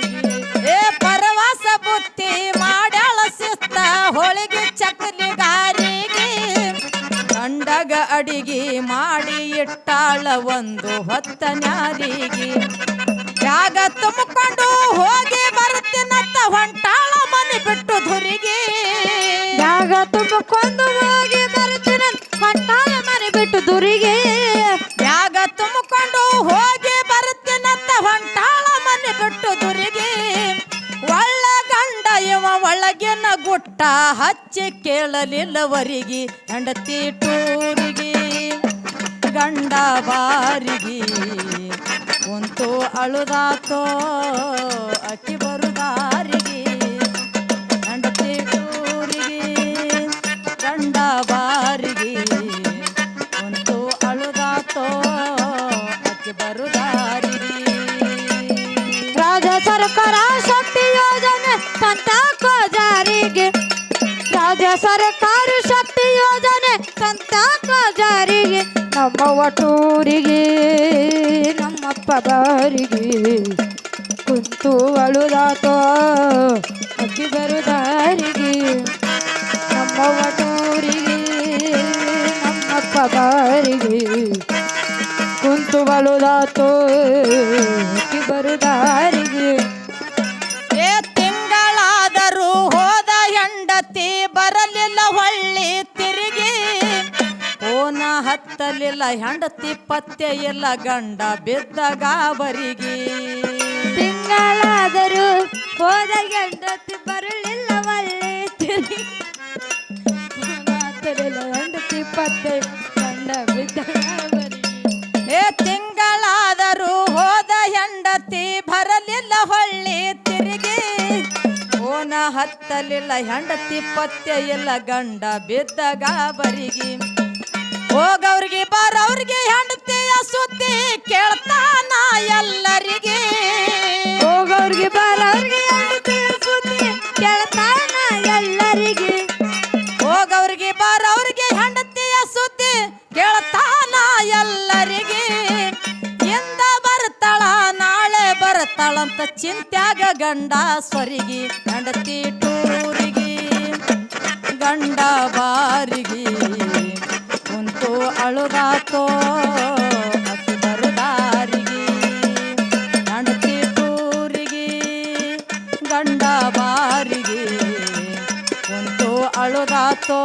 ಏ ಪರವಾಸ ಬುತ್ತಿ ಮಾಡಳ ಶಿಸ್ತ ಹೋಳಿಗೆ ಚಕ್ಕಲಿಗಾರಿಗೆ. ಗಂಡಗ ಅಡಿಗೆ ಮಾಡಿ ಇಟ್ಟಾಳ ಒಂದು ಹೊತ್ತ ನ್ಯಾರಿಗೆ. ಯಾಗ ತುಂಬಿಕೊಂಡು ಹೋಗಿ ಬರ್ತೀನಂತ ಹೊಂಟಾಳ ಮನೆ ಬಿಟ್ಟು ಧುರಿಗೆ. ಯಾಗ ತುಂಬಿಕೊಂಡು ಹೋಗಿ ಬರ್ತೀನಿ ಹೊಂಟಾಳ ಮನೆ ಬಿಟ್ಟು ದುರಿಗೆ. ಯಾಗ ತುಂಬಿಕೊಂಡು ಹೋಗಿ ಬರ್ತೀನಂತ ಹೊಂಟಾಳ ಮನೆ ಬಿಟ್ಟು ದುರಿಗೆ. ಒಳ್ಳ ಗಂಡ ಇವ ಒಳಗಿನ ಗುಟ್ಟ ಹಚ್ಚಿ ಕೇಳಲಿಲ್ಲವರಿಗೆ. ಹೆಂಡತಿ ಟೂರಿಗೆ ಗಂಡ ಬಾರಿಗೆ ಕುಂತು ಅಳುದಾತೋ ಅಕ್ಕಿ ಬರುದಾರಿಗೆ. ಹೆಂಡತಿ ಟೂರಿಗೆ ಗಂಡ ಬಾರಿಗೆ ಕುಂತು ಅಳುದಾತೋ ಅಕ್ಕಿ ಬರುದಾರಿಗೆ. ರಾಜ್ಯ ಸರ್ಕಾರ ಶಕ್ತಿ ಯೋಜನೆ ತಂತಾಕೋ ಜಾರಿಗೆ. ರಾಜ್ಯ ಸರ್ಕಾರ ಶಕ್ತಿ ಯೋಜನೆ ತಂತಾಕೋ ಜಾರಿಗೆ. ನಮ್ಮವ್ವ ಟೂರಿಗೆ ನಮ್ಮಪ್ಪ ಬಾರಿಗೆ ಕುಂತು ಅಳುದಾತೋ ಅಕ್ಕಿ ಬರುದಾರಿಗೆ. ನಮ್ಮವ್ವ ಟೂರಿಗೆ ನಮ್ಮಪ್ಪ ಬಾರಿಗೆ ಕುಂತು ಅಳುದಾತೋ ಅಕ್ಕಿ ಬರುದಾರಿಗೆ. ಏ ತಿಂಗಳಾದರೂ ಹೋದ ಹೆಂಡತಿ ಬರಲಿಲ್ಲ ಹೊಳ್ಳಿ ತಿರುಗಿ. ಓನ ಹತ್ತಲಿಲ್ಲ ಹೆಂಡತಿ ಪತ್ತೆ ಇಲ್ಲ ಗಂಡ ಬಿದ್ದ ಗಾಬರಿಗೆ. ತಿಂಗಳಾದರೂ ಹೋದ ಹೆಂಡತಿ ಬರಲಿಲ್ಲ ಒಳ್ಳೆ ತಿರುಗಿ. ಹೆಂಡತಿ ಪತ್ತೆ ಗಂಡ ಬಿದ್ದ ಗಾಬರಿಗೆ. ಏ ತಿಂಗಳಾದರೂ ಹೋದ ಹೆಂಡತಿ ಬರಲಿಲ್ಲ ಹೊಳ್ಳಿ ತಿರುಗಿ. ಓನ ಹತ್ತಲಿಲ್ಲ ಹೆಂಡತಿ ಪತ್ತೆ ಇಲ್ಲ ಗಂಡ ಬಿದ್ದ ಗಾಬರಿಗೆ. ಹೋಗವ್ರಿಗೆ ಬರವ್ರಿಗೆ ಹೆಂಡತಿಯ ಸುದ್ದಿ ಕೇಳ್ತಾನ ಎಲ್ಲರಿಗೆ. ಹೋಗೋರ್ಗೆ ಬರೋರ್ಗೆ ಹೆಂಡತಿಯ ಸುದ್ದಿ ಕೇಳ್ತಾನ ಎಲ್ಲರಿಗೆ. ಹೋಗವ್ರಿಗೆ ಬರವ್ರಿಗೆ ಹೆಂಡತಿಯ ಸುದ್ದಿ ಕೇಳ್ತಾನ ಎಲ್ಲರಿಗೆ. ಎಂದ ಬರ್ತಾಳ ನಾಳೆ ಬರ್ತಾಳಂತ ಚಿಂತ್ಯಾಗ ಗಂಡ ಸ್ವರಿಗೆ. ಹೆಂಡತಿ ಟೂರಿಗೆ ಗಂಡ ಬಾರಿಗೆ ಕುಂತು ಅಳುದಾತೋ ಅಕ್ಕಿ ಬರುದಾರಿಗೆ. ಹೆಂಡತಿ ಟೂರಿಗೆ ಗಂಡ ಬಾರಿಗೆ ಕುಂತು ಅಳುದಾತೋ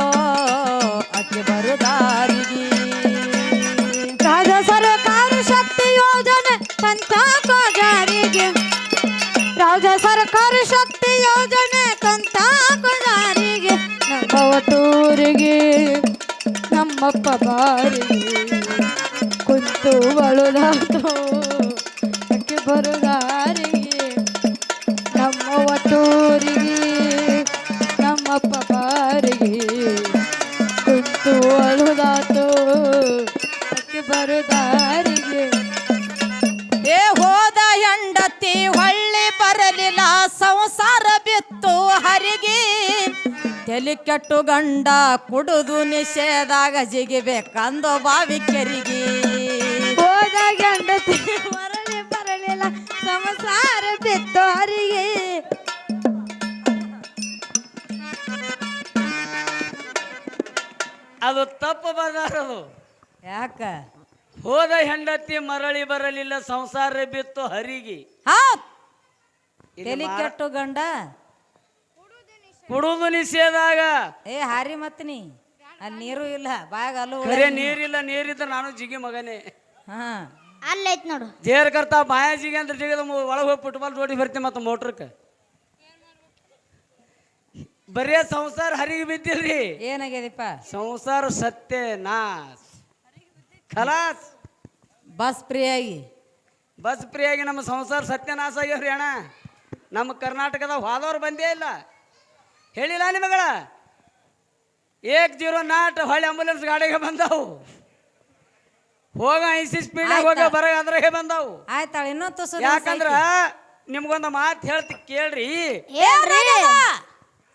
ಅಕ್ಕಿ ಬರುದಾರಿಗೆ. ರಾಜ್ಯ ಸರ್ಕಾರ ಶಕ್ತಿ ಯೋಜನೆ ತಂತಾಕೋ ಜಾರಿಗೆ. ರಾಜ್ಯ ಸರ್ಕಾರ ಶಕ್ತಿ ಯೋಜನೆ ತಂತಾಕೋ ಜಾರಿಗೆ. ನಮ್ಮಪ್ಪ ಬಾರಿಗೆ ಕುಂತು ಅಳುದಾತು ಅಕ್ಕಿ ಬರುದಾರಿಗೆ ನಮ್ಮವ್ವ ಟೂರಿಗೆ ನಮ್ಮಪ್ಪ ಬಾರಿಗೆ ಕುಂತು ಅಳುದಾತು ಅಕ್ಕಿ ಬರುದಾರಿಗೆ ಏ ಹೋದ ಹೆಂಡತಿ ಹೊಳ್ಳಿ ಬರಲಿಲ್ಲ ಸಂಸಾರ ಬಿತ್ತು ಹರಿಗೆ ತಲೆ ಕೆಟ್ಟು ಗಂಡ ಕುಡುದು ನಿಷೇಧಾಗ ಜಿಗಿಬೇಕಂದು ಬಾವಿ ಕೆರಿಗೆ ಹೋದ ಗಂಡತಿ ಬರಲಿಲ್ಲ ಸಂಸಾರ ಬಿತ್ತು ಹರಿಗೆ ಅದು ತಪ್ಪು ಬದಾರದು. ಯಾಕ ಹೋದ ಹೆಂಡತಿ ಮರಳಿ ಬರಲಿಲ್ಲ ಸಂಸಾರ ಬಿತ್ತು ಹರಿಗೆ. ಹೌದ್ ಇಲ್ಲಿ ತಲೆ ಕೆಟ್ಟು ಗಂಡ ಕುಡುದು ನಿಷೇಧಾಗ. ಏ ಹಾರಿ ಮತ್ ನೀ ಅಲ್ಲಿ ನೀರು ಇಲ್ಲ ಬಾಯಾಗ ಅಲ್ಲು ಖರೆ ನೀರಿಲ್ಲ, ನೀರಿದ್ರೆ ನಾನು ಜಿಗಿ ಮಗನೇ. ಹಾ ಅಲ್ಲೈತ್ ನೋಡು. ಜೇರ್ ಕರ್ತಾ ಬಾಯ ಜಿಗಿ ಅಂದ್ರೆ ಜಿಗದ ಒಳಗೆ ಹೋಗಿ ಫುಟ್ಬಾಲ್ ಜೋಡಿ ಬರ್ತೀನಿ ಮತ್ತೆ ಮೋಟ್ರಕ್ಕೆ. ಬರೇ ಸಂಸಾರ ಹರಿಗೆ ಬಿದ್ದಿಲ್ರಿ, ಏನಾಗ್ಯದಪ್ಪ ಸಂಸಾರ ಸತ್ಯ ನಾಸ್ ಖಲಾಸ್. ಬಸ್ ಫ್ರೀಯಾಗಿ ಬಸ್ ಫ್ರೀಯಾಗಿ ನಮ್ಮ ಸಂಸಾರ ಸತ್ಯನಾಶ ಆಗ್ಯಾವ್ರಿ ಅಣ್ಣ. ನಮ್ಮ ಕರ್ನಾಟಕದ ಹೋದವ್ರು ಬಂದೇ ಇಲ್ಲ. ಹೇಳಿಲ್ಲ ನಿಮಗಳ 109 ಹೊಳ್ಳಿ ಆಂಬುಲೆನ್ಸ್ ಗಾಡಿಗೆ ಬಂದವು. ಹೋಗ 80 ಸ್ಪೀಡ್ ಹೋಗ ಬರ ಅದ್ರಾಗೆ ಬಂದವು. ಆಯ್ತಾಳ ಇನ್ನೊಂದು ತುಸು ಯಾಕಂದ್ರ ನಿಮ್ಗೊಂದು ಮಾತು ಹೇಳ್ತಿ ಕೇಳ್ರಿ. ಏನ್ರಿ?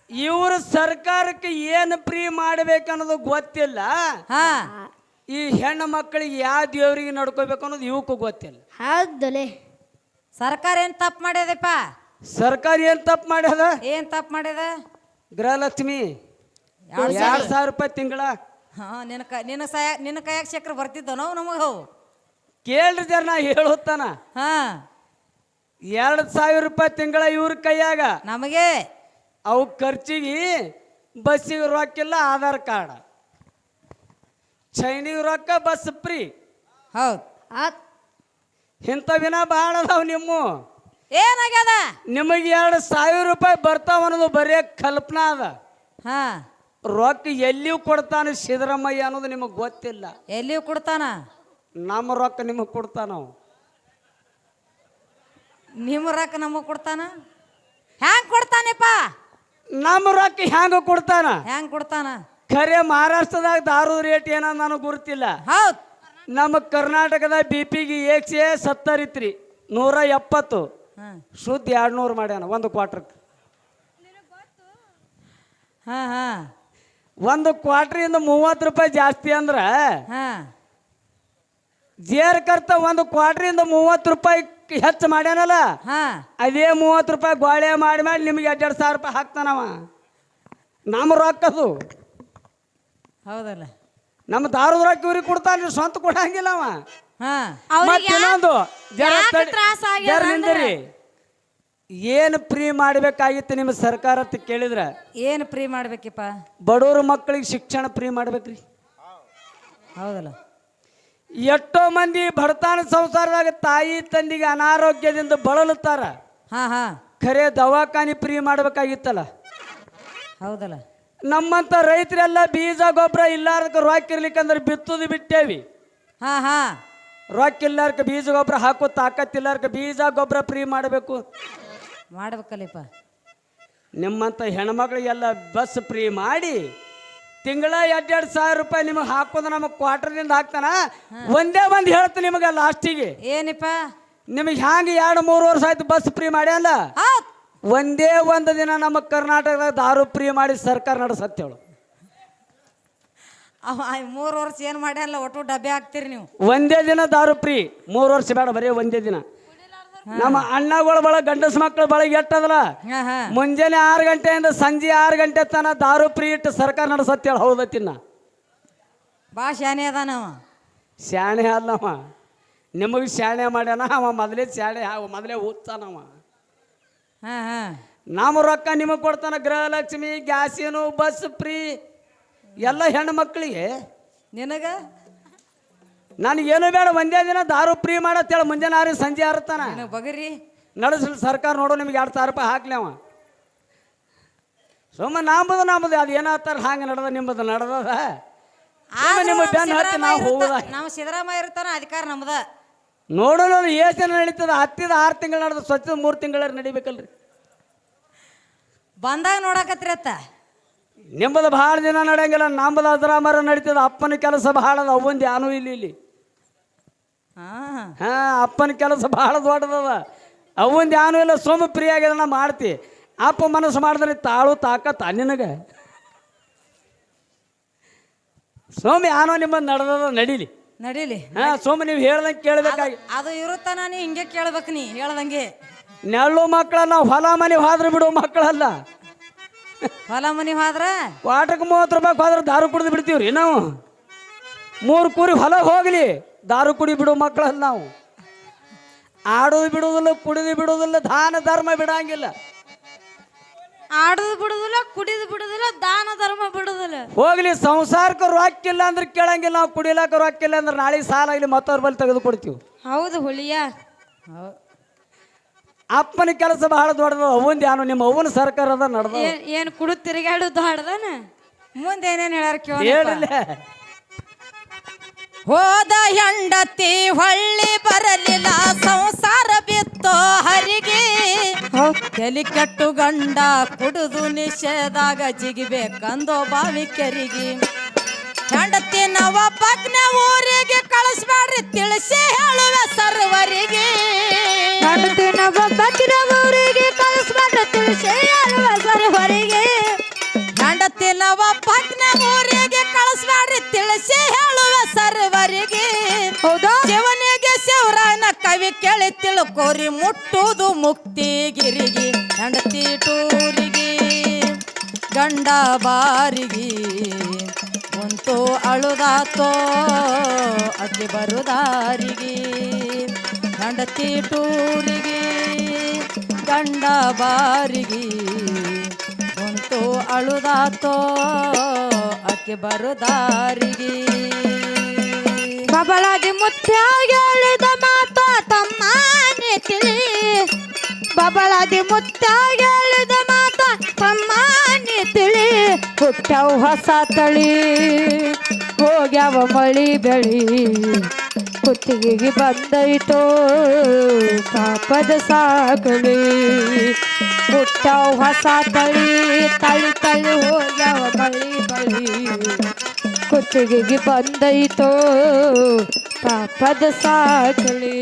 ಇವ್ರ ಸರ್ಕಾರಕ್ಕೆ ಏನು ಫ್ರೀ ಮಾಡ್ಬೇಕನ್ನೋದು ಗೊತ್ತಿಲ್ಲ. ಹಾ ಈ ಹೆಣ್ಣು ಮಕ್ಕಳಿಗೆ ಯಾವ ದೇವ್ರಿಗೆ ನಡ್ಕೋಬೇಕು ಅನ್ನೋದು ಇವಕ್ಕೂ ಗೊತ್ತಿಲ್ಲ. ಹೌದಲೆ. ಸರ್ಕಾರ ಏನ್ ತಪ್ಪು ಮಾಡ್ಯದಪ್ಪ? ಸರ್ಕಾರ ಏನ್ ತಪ್ಪು ಮಾಡ್ಯದ? ಏನ್ ತಪ್ಪು ಮಾಡ್ಯದ? ಗೃಹಲಕ್ಷ್ಮಿ 2,000 ರೂಪಾಯಿ ತಿಂಗಳ. ಹಾ ನಿನ್ನ ಕೈಯಾಗ ಚಕ್ರ ಬರ್ತಿದ್ದೋ ನಾವು ನಮಗ ಕೇಳ್ರಿ ಜರ ನಾ ಹೇಳುತ್ತಾನ. ಹಾ 2,000 ರೂಪಾಯಿ ತಿಂಗಳ ಇವ್ರ ಕೈಯಾಗ. ನಮಗೆ ಅವು ಖರ್ಚಿಗೆ ಬಸ್ಸಿಗೆ ರೊಕ್ಕಿಲ್ಲ, ಆಧಾರ್ ಕಾರ್ಡ್, ಚೈನಿಗೆ ರೊಕ್ಕ, ಬಸ್ ಫ್ರೀ. ಹೌದು ಇಂಥವಿನ ಭಾಳ ಅದಾವ. ಏನಾಗ್ಯದ? ನಿಮಗೆ 2,000 ರೂಪಾಯಿ ಬರ್ತಾವ ಅನ್ನೋದು ಬರೇ ಕಲ್ಪನಾ ಅದ. ಹಾ ರೊಕ್ಕ ಎಲ್ಲಿಯೂ ಕೊಡ್ತಾನೆ ಸಿದ್ದರಾಮಯ್ಯ ಅನ್ನೋದು ನಿಮಗೆ ಗೊತ್ತಿಲ್ಲ. ಎಲ್ಲಿಯೂ ಕೊಡ್ತಾನ? ನಮ್ಮ ರೊಕ್ಕ ನಿಮಗೆ ಕೊಡ್ತಾನ. ನಿಮ್ಮ ರೊಕ್ಕ ನಮಗ್ ಕೊಡ್ತಾನ? ಹ್ಯಾಂಗ ಕೊಡ್ತಾನಪ್ಪ? ನಮ್ಮ ರೊಕ್ಕ ಹ್ಯಾಂಗ ಕೊಡ್ತಾನ? ಹ್ಯಾಂಗ ಕೊಡ್ತಾನ? ಖರೆ ಮಹಾರಾಷ್ಟ್ರದಾಗ ದಾರು ರೇಟ್ ಏನೋ ನನಗೆ ಗುರುತಿಲ್ಲ. ಹೌದ್ ನಮ್ಮ ಕರ್ನಾಟಕದ BP-ಗೆ 170 ಇತ್ರಿ, 170 ಶುದ್ಧ 200 ಮಾಡ್ಯಾನ ಒಂದು ಕ್ವಾರ್ಟರ್ಗೆ. ಹಾ ಹಾ ಒಂದು ಕ್ವಾರ್ಟ್ರಿಂದ 30 ರೂಪಾಯಿ ಜಾಸ್ತಿ ಅಂದ್ರ ಹಾ ಜೇರ್ ಕರ್ತ ಒಂದು ಕ್ವಾರ್ಟ್ರಿಂದ 30 ರೂಪಾಯಿ ಹೆಚ್ಚು ಮಾಡ್ಯಾನಲ್ಲ, ಹಾ ಅದೇ 30 ರೂಪಾಯಿ ಗೋಳೆ ಮಾಡಿ ಮಾಡಿ ನಿಮಗೆ 2,000 ರೂಪಾಯಿ ಹಾಕ್ತಾನವ. ನಮ್ಮ ರೊಕ್ಕದು. ಹೌದಲ್ಲ? ನಮ್ಮ ದಾರದ ರೊಕ್ಕ ಇವ್ರಿಗೆ ಕೊಡ್ತಾನ, ಸ್ವಂತ ಕೊಡಂಗಿಲ್ಲ ಅವ. ಹಾ ಮತ್ತೆ ಇನ್ನೊಂದು ಜರ ನಿಂದ್ರಿ. ಏನು ಫ್ರೀ ಮಾಡ್ಬೇಕಾಗಿತ್ತು ನಿಮ್ಮ ಸರ್ಕಾರ ಅಂತ ಕೇಳಿದ್ರ ಏನು ಫ್ರೀ ಮಾಡ್ಬೇಕಪ್ಪ? ಬಡವ್ರ ಮಕ್ಕಳಿಗೆ ಶಿಕ್ಷಣ ಫ್ರೀ ಮಾಡ್ಬೇಕ್ರಿ. ಹೌದಲ್ಲ? ಎಷ್ಟೋ ಮಂದಿ ಬಡತನ ಸಂಸಾರದಾಗ ತಾಯಿ ತಂದಿಗೆ ಅನಾರೋಗ್ಯದಿಂದ ಬಳಲುತ್ತಾರ. ಹಾ ಹಾ ಖರೆ ದವಾಖಾನಿ ಫ್ರೀ ಮಾಡ್ಬೇಕಾಗಿತ್ತಲ್ಲ. ಹೌದಲ್ಲ? ನಮ್ಮಂತ ರೈತರೆಲ್ಲ ಬೀಜ ಗೊಬ್ಬರ ಇಲ್ಲಾರ್ದಕ್ಕೆ ರೊಕ್ಕ ಇರ್ಲಿಕ್ಕಂದ್ರೆ ಬಿತ್ತುದು ಬಿಟ್ಟೇವಿ. ಹಾ ಹಾ ರೊಕ್ಕ ಇಲ್ಲಾರ್ಕ ಬೀಜ ಗೊಬ್ಬರ ಹಾಕೋ ತಾಕತ್ತಿಲ್ಲಾರ್ಕ ಬೀಜ ಗೊಬ್ಬರ ಫ್ರೀ ಮಾಡಬೇಕು. ಮಾಡ್ಬೇಕಲ್ಲಪ್ಪ. ನಿಮ್ಮಂತ ಹೆಣ್ಮಕ್ಳಿಗೆಲ್ಲ ಬಸ್ ಫ್ರೀ ಮಾಡಿ ತಿಂಗಳ 2,000 ರೂಪಾಯಿ ನಿಮಗೆ ಹಾಕೋದು ನಮಗೆ ಕ್ವಾರ್ಟರ್ದಿಂದ ಹಾಕ್ತಾನ. ಒಂದೇ ಒಂದು ಹೇಳ್ತೀನಿ ನಿಮಗೆ ಲಾಸ್ಟಿಗೆ. ಏನಪ್ಪ? ನಿಮಗೆ ಹ್ಯಾಂಗೆ 2-3 ವರ್ಷ ಆಯ್ತು ಬಸ್ ಫ್ರೀ ಮಾಡ್ಯಾನ. ಒಂದೇ ಒಂದು ದಿನ ನಮ್ಮ ಕರ್ನಾಟಕದಾಗ ದಾರು ಫ್ರೀ ಮಾಡಿ ಸರ್ಕಾರ ನಡೆಸತ್ತೇಳು. 3 ವರ್ಷ ಏನು ಮಾಡ್ಯಾನಲ್ಲ, ಒಟ್ಟು ಡಬ್ಬೆ ಹಾಕ್ತೀರಿ ನೀವು. ಒಂದೇ ದಿನ ದಾರು ಫ್ರೀ, 3 ವರ್ಷ ಬೇಡ, ಬರೀ ಒಂದೇ ದಿನ. ನಮ್ಮ ಅಣ್ಣಗಳ ಬಳಗ ಗಂಡಸ ಮಕ್ಕಳ ಬಳಗ ಎಟ್ಟದಲ್ಲ, ಮುಂಜಾನೆ 6 ಗಂಟೆಯಿಂದ ಸಂಜೆ 6 ಗಂಟೆ ತನ ದಾರು ಫ್ರೀ ಇಟ್ಟು ಸರ್ಕಾರ ನಡೆಸತ್ತೇಳು. ಹೌದತ್ತಿನ ಬಾ ಶಾನೆ ಅದಾನವ. ಶಾಣೆ ಅಲ್ಲವ, ನಿಮಗೆ ಶಾಣೆ ಮಾಡ್ಯಾನ ಅವ. ಮೊದಲೇ ಶಾಣೆ, ಮೊದಲೇ ಓದ್ತಾನವ. ಹಾ ಹಾ ನಮ್ಮ ರೊಕ್ಕ ನಿಮಗೆ ಕೊಡ್ತಾನ. ಗೃಹಲಕ್ಷ್ಮಿ, ಗ್ಯಾಸಿನು, ಬಸ್ ಫ್ರೀ ಎಲ್ಲ ಹೆಣ್ಣು ಮಕ್ಕಳಿಗೆ. ನಿನಗ ನನಗೇನು ಬೇಡ, ಒಂದೇ ದಿನ ದಾರು ಫ್ರೀ ಮಾಡತ್ತೇಳ. ಮುಂಜಾನೆ 6 ಸಂಜೆ 6 ತನ ಬಗರಿ ನಡೆಸಲಿ ಸರ್ಕಾರ. ನೋಡು ನಿಮಗೆ 2,000 ರೂಪಾಯಿ ಹಾಕ್ಲಿ ಅವ. ಸುಮ್ಮನೆ ನಮ್ಮದು ಅದು ಏನಾಗ್ತಾರ ಹಂಗೆ ನಡೆದ, ನಿಮ್ಮದು ನಡೆದದ. ನಿಮ್ಮ ಬೆನ್ನ ಹತ್ತಿ ನಾವು ಹೋಗುದ ನಮ್ಮ ಸಿದ್ದರಾಮಯ್ಯ ಇರ್ತಾನ ಅಧಿಕಾರ ನಮ್ದ ನೋಡೋಣ ಎಷ್ಟು ಜನ ನಡೀತದ ಹತ್ತಿದ 6 ತಿಂಗಳು ನಡೆದ ಸ್ವಚ್ಛ 3 ತಿಂಗಳ ನಡಿಬೇಕಲ್ರಿ ಬಂದಾಗ ನೋಡಕತ್ರಿ ಅತ್ತ ನಿಮ್ಮದು ಭಾಳ ದಿನ ನಡೆಯಂಗಿಲ್ಲ ನಮ್ಮದು ಅದ್ರಾಮರ ನಡೀತದ ಅಪ್ಪನ ಕೆಲಸ ಭಾಳ ಅದ ಅವಂದು ಯಾನೂ ಇಲ್ಲಿ ಹಾ ಅಪ್ಪನ ಕೆಲಸ ಭಾಳ ದೊಡ್ಡದದ ಅವಂದು ಯಾನೂ ಇಲ್ಲ ಸೋಮ ಫ್ರೀ ಆಗ್ಯದ ನಾ ಮಾಡ್ತಿ ಅಪ್ಪ ಮನಸ್ಸು ಮಾಡಿದ್ರೆ ತಾಳು ತಾಕತ್ತ ನಿನಗೆ ಸೋಮ ಯಾನೋ ನಿಮ್ಮದು ನಡೆದದ ನಡೀಲಿ ಹಾ ಸೋಮ ನೀವು ಹೇಳ್ದಂಗೆ ಕೇಳ್ಬೇಕಾಗಿ ಅದು ಇರುತ್ತಾನ ನೀ ಹಿಂಗೆ ಕೇಳ್ಬೇಕು ನೀ ಹೇಳ್ದಂಗೆ ನೆಳ್ಳು ಮಕ್ಕಳಲ್ಲ ಹೊಲ ಮನೆ ಹೋದ್ರೆ ಬಿಡು ಮಕ್ಕಳಲ್ಲ ಹೊಲ ಮನಿ ಹೋದ್ರ ವಾಟಕ್ಕೆ 30 ರೂಪಾಯಿ ಹೋದ್ರೆ ದಾರು ಕುಡಿದು ಬಿಡ್ತೀವ್ರಿ ನಾವು 3 ಕೂರಿ ಹೊಲ ಹೋಗ್ಲಿ ದಾರು ಕುಡಿ ಬಿಡು ಮಕ್ಕಳಲ್ಲ ನಾವು ಆಡೋದು ಬಿಡುವುದಿಲ್ಲ ಕುಡಿದು ಬಿಡುವುದಿಲ್ಲ ದಾನ ಧರ್ಮ ಬಿಡಂಗಿಲ್ಲ ಆಡೋದು ಬಿಡುದಿಲ್ಲ ಕುಡಿದು ಬಿಡುದಿಲ್ಲ ದಾನ ಧರ್ಮ ಬಿಡುದಿಲ್ಲ ಹೋಗ್ಲಿ ಸಂಸಾರಕ್ಕೆ ರೊಕ್ಕಿಲ್ಲ ಅಂದ್ರೆ ಕೇಳಂಗಿಲ್ಲ ನಾವು ಕುಡಿಲಾಕ ರೊಕ್ಕಿಲ್ಲ ಅಂದ್ರೆ ನಾಳೆ ಸಾಲ ಆಗಲಿ ಮತ್ತವ್ರ ಬಳಿ ತೆಗೆದು ಕೊಡ್ತೀವಿ ಹೌದು ಹುಲಿಯ ಅಪ್ಪನ ಕೆಲಸ ಬಹಳ ದೊಡ್ಡದು ಅವಂದು ಯಾನು ನಿಮ್ಮ ಅವನ ಸರ್ಕಾರದ ನಡೆದ ಏನ್ ಕುಡು ತಿರುಗಾಡುದು ಹಾಡ್ದಾನ ಮುಂದೆ ಏನೇನ್ ಹೇಳ್ಯಾರ ಹೇಳಿಲ್ಲ ಹೋದ ಹೆಂಡತಿ ಹೊಳ್ಳಿ ಬರಲಿಲ್ಲ ಸಂಸಾರ ಬಿತ್ತೋ ಹರಿಗೆ ತಲಿ ಕೆಟ್ಟು ಗಂಡ ಕುಡಿದು ನಿಷೇಧಾಗ ಜಿಗಿಬೇಕಂದೋ ಬಾವಿ ಕೆರಿಗೆ ಹೆಂಡತಿ ನವ ಪತ್ನ ಊರಿಗೆ ಕಳಿಸ್ಬೇಡ್ರಿ ತಿಳಿಸಿ ಹೇಳುವೆ ಸರ್ವರಿಗೆ ಹೆಂಡತಿ ನವ ಪತ್ನ ಊರಿಗೆ ಕಳಿಸ್ಬೇಡ್ರಿ ತಿಳಿಸಿ ಹೇಳುವೆ ಸರ್ವರಿಗೆ ಹೆಂಡತಿ ನವ ಪತ್ನ ಊರಿಗೆ ಕಳಿಸ್ಬೇಡ್ರಿ ತಿಳಿಸಿ ಹೇಳುವೆ ಸರ್ವರಿಗೆ ಹೌದಾ ಶಿವನಿಗೆ ಶಿವರಾಯನ ಕವಿ ಕೇಳಿ ತಿಳ್ಕೋರಿ ಮುಟ್ಟುವುದು ಮುಕ್ತಿಗಿರಿಗೆ ಹೆಂಡತಿ ಟೂರಿಗೆ ಗಂಡ ಬಾರಿಗೆ ಕುಂತು ಅಳುದಾತೋ ಅಕ್ಕಿ ಬರುದಾರಿಗೆ ಹೆಂಡತಿ ಟೂರಿಗೆ ಗಂಡ ಬಾರಿಗೆ ಕುಂತು ಅಳುದಾತೋ ಅಕ್ಕಿ ಬರುದಾರಿಗೆ ಬಬಲಾದಿ ಮುತ್ಯ ಹೇಳಿದ ಮಾತು ತಮ್ಮನೆ ತಿಳಿ ಬಬಲಾದಿ ಮುತ್ಯ ಹೇಳಿದ ಮಾತು ತಮ್ಮನೆ ತಿಳಿ ಹುಟ್ಟವು ಹೊಸ ತಳಿ ಹೋಗ್ಯಾವ ಮಳಿ ಬೆಳಿ ಕುತ್ತಿಗೆಗೆ ಬಂದೈತೋ ಪಾಪದ ಸಾಕಳಿ ಹುಟ್ಟವು ಹೊಸ ತಳಿ ತಳಿ ತಳಿ ಹೋಗ್ಯಾವ ಮಳಿ ಬಳಿ ಕುತ್ತಿಗೆಗೆ ಬಂದೈತೋ ಪಾಪದ ಸಾಕಳಿ